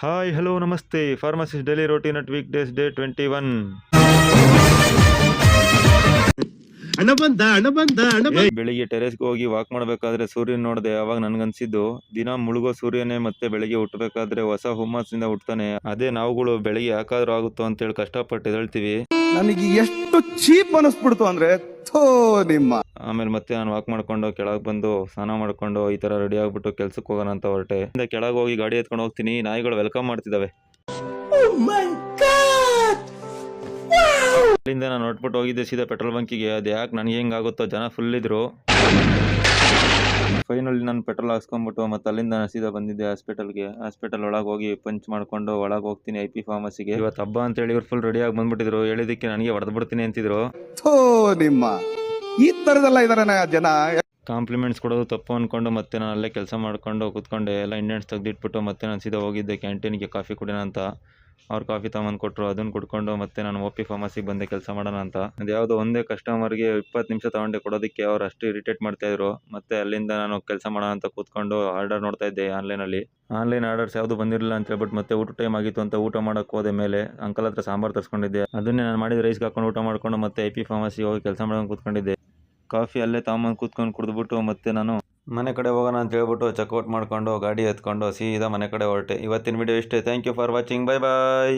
Hi hello ನಮಸ್ತೆ pharmacist daily routine at week days day 21. ಬೆಳಿಗ್ಗೆ ಟೆರೆಸ್ಗೆ ಹೋಗಿ ವಾಕ್ ಮಾಡಬೇಕಾದ್ರೆ ಸೂರ್ಯನ ನೋಡಿದೆ. ಅವಾಗ ನನ್ಗನ್ಸಿದ್ದು ದಿನ ಮುಳುಗೋ ಸೂರ್ಯನೇ ಮತ್ತೆ ಬೆಳಿಗ್ಗೆ ಹುಟ್ಟಬೇಕಾದ್ರೆ ಹೊಸ ಹುಮ್ಮಸ್ಸಿಂದ ಹುಟ್ಟತಾನೆ. ಅದೇ ನಾವುಗಳು ಬೆಳಿಗ್ಗೆ ಯಾಕಾದ್ರೂ ಆಗುತ್ತೋ ಅಂತೇಳಿ ಕಷ್ಟಪಟ್ಟು ಎದ್ದೇಳ್ತೀವಿ. ನನಗೆ ಎಷ್ಟು ಚೀಪ್ ಅನಿಸ್ಬಿಡ್ತು ಅಂದ್ರೆ ನಿಮ್ಮ ಆಮೇಲೆ ಮತ್ತೆ ನಾನು ವಾಕ್ ಮಾಡ್ಕೊಂಡು ಕೆಳಗೆ ಬಂದು ಸ್ನಾನ ಮಾಡ್ಕೊಂಡು ಈ ತರ ರೆಡಿ ಆಗ್ಬಿಟ್ಟು ಕೆಲ್ಸಕ್ಕೆ ಹೋಗೋಣ ಅಂತ ಹೊರಟೆ. ಕೆಳಗೆ ಹೋಗಿ ಗಾಡಿ ಎತ್ಕೊಂಡು ಹೋಗ್ತೀನಿ. ನಾಯಿಗಳು ವೆಲ್ಕಮ್ ಮಾಡ್ತಿದ್ದಾವೆ. ಅಲ್ಲಿಂದ ನಾನು ಹೊರಟ್ಬಿಟ್ಟು ಹೋಗಿದ್ದೆ ಸೀದಾ ಪೆಟ್ರೋಲ್ ಬಂಕಿಗೆ. ಅದು ಯಾಕೆ ನನಗೆ ಹೆಂಗಾಗುತ್ತೋ, ಜನ ಫುಲ್ ಇದ್ರು. ಫೈನಲಿ ನಾನು ಪೆಟ್ರೋಲ್ ಹಾಕ್ಸ್ಕೊಂಡ್ಬಿಟ್ಟು ಮತ್ತೆ ಅಲ್ಲಿಂದ ನಾನು ಸೀದಾ ಬಂದಿದ್ದೆ ಹಾಸ್ಪಿಟಲ್ ಒಳಗೆ ಹೋಗಿ ಪಂಚ್ ಮಾಡ್ಕೊಂಡು ಒಳಗೆ ಹೋಗ್ತೀನಿ IP ಫಾರ್ಮಸಿಗೆ. ಇವತ್ತು ಹಬ್ಬ ಅಂತೇಳಿ ಇವ್ರು ಫುಲ್ ರೆಡಿ ಆಗಿ ಬಂದ್ಬಿಟ್ಟಿದ್ರು. ಹೇಳಿದಕ್ಕೆ ನನಗೆ ಹೊಡೆದ್ಬಿಡ್ತೀನಿ ಅಂತಿದ್ರು. ನಿಮ್ಮ ಈ ತರದೆಲ್ಲ ಇದಾರೆ ಜನ. ಕಾಂಪ್ಲಿಮೆಂಟ್ಸ್ ಕೊಡೋದು ತಪ್ಪು ಅಂದ್ಕೊಂಡು ಮತ್ತೆ ನಾನು ಅಲ್ಲೇ ಕೆಲಸ ಮಾಡ್ಕೊಂಡು ಕೂತ್ಕೊಂಡೆ. ಎಲ್ಲ ಇಂಡಿಯನ್ಸ್ ತೆಗೆದಿಟ್ಬಿಟ್ಟು ಮತ್ತೆ ನಾನು ಸೀದಾ ಹೋಗಿದ್ದೆ ಕ್ಯಾಂಟೀನ್ಗೆ ಕಾಫಿ ಕುಡಿಯೋಣ ಅಂತ. ಅವ್ರು ಕಾಫಿ ತಗೊಂಡು ಕೊಟ್ಟರು. ಅದನ್ನು ಕುಡ್ಕೊಂಡು ಮತ್ತೆ ನಾನು OP ಫಾರ್ಮಸಿಗೆ ಬಂದೆ ಕೆಲಸ ಮಾಡೋಣ ಅಂತ. ಅದು ಯಾವುದೋ ಒಂದೇ ಕಸ್ಟಮರ್ಗೆ 20 ನಿಮಿಷ ತಗೊಂಡೆ ಕೊಡೋದಕ್ಕೆ. ಅವ್ರು ಅಷ್ಟು ಇರಿಟೇಟ್ ಮಾಡ್ತಾ ಇದ್ರು. ಮತ್ತೆ ಅಲ್ಲಿಂದ ನಾನು ಕೆಲಸ ಮಾಡೋಣ ಅಂತ ಕೂತ್ಕೊಂಡು ಆರ್ಡರ್ ನೋಡ್ತಾ ಇದ್ದೆ ಆನ್ಲೈನ್ ಆರ್ಡರ್ಸ್ ಯಾವುದು ಬಂದಿರಲಿಲ್ಲ ಅಂತ ಹೇಳ್ಬಿಟ್ಟು ಮತ್ತೆ ಊಟ ಟೈಮ್ ಆಗಿತ್ತು ಅಂತ ಊಟ ಮಾಡೋಕೆ ಹೋದೆ. ಮೇಲೆ ಅಂಕಲ್ ಹತ್ರ ಸಾಂಬಾರು ತರಿಸ್ಕೊಂಡಿದ್ದೆ. ಅದನ್ನೇ ನಾನು ಮಾಡಿದ ರೈಸ್ಗೆ ಹಾಕೊಂಡು ಊಟ ಮಾಡ್ಕೊಂಡು ಮತ್ತೆ IP ಫಾರ್ಮಸಿಗೆ ಹೋಗಿ ಕೆಲಸ ಮಾಡೋಕೆ ಕೂತ್ಕೊಂಡಿದ್ದೆ. ಕಾಫಿ ಅಲ್ಲೇ ತಗೊಂಬಂದು ಕೂತ್ಕೊಂಡು ಕುಡಿದ್ಬಿಟ್ಟು ಮತ್ತೆ ನಾನು ಮನೆ ಕಡೆ ಹೋಗೋಣ ಅಂತ ಹೇಳ್ಬಿಟ್ಟು ಚೆಕ್ಔಟ್ ಮಾಡ್ಕೊಂಡು ಗಾಡಿ ಎತ್ಕೊಂಡು ಸೀದಾ ಮನೆ ಕಡೆ ಹೊರಟೆ. ಇವತ್ತಿನ ವಿಡಿಯೋ ಇಷ್ಟೇ. Thank you for watching. Bye bye.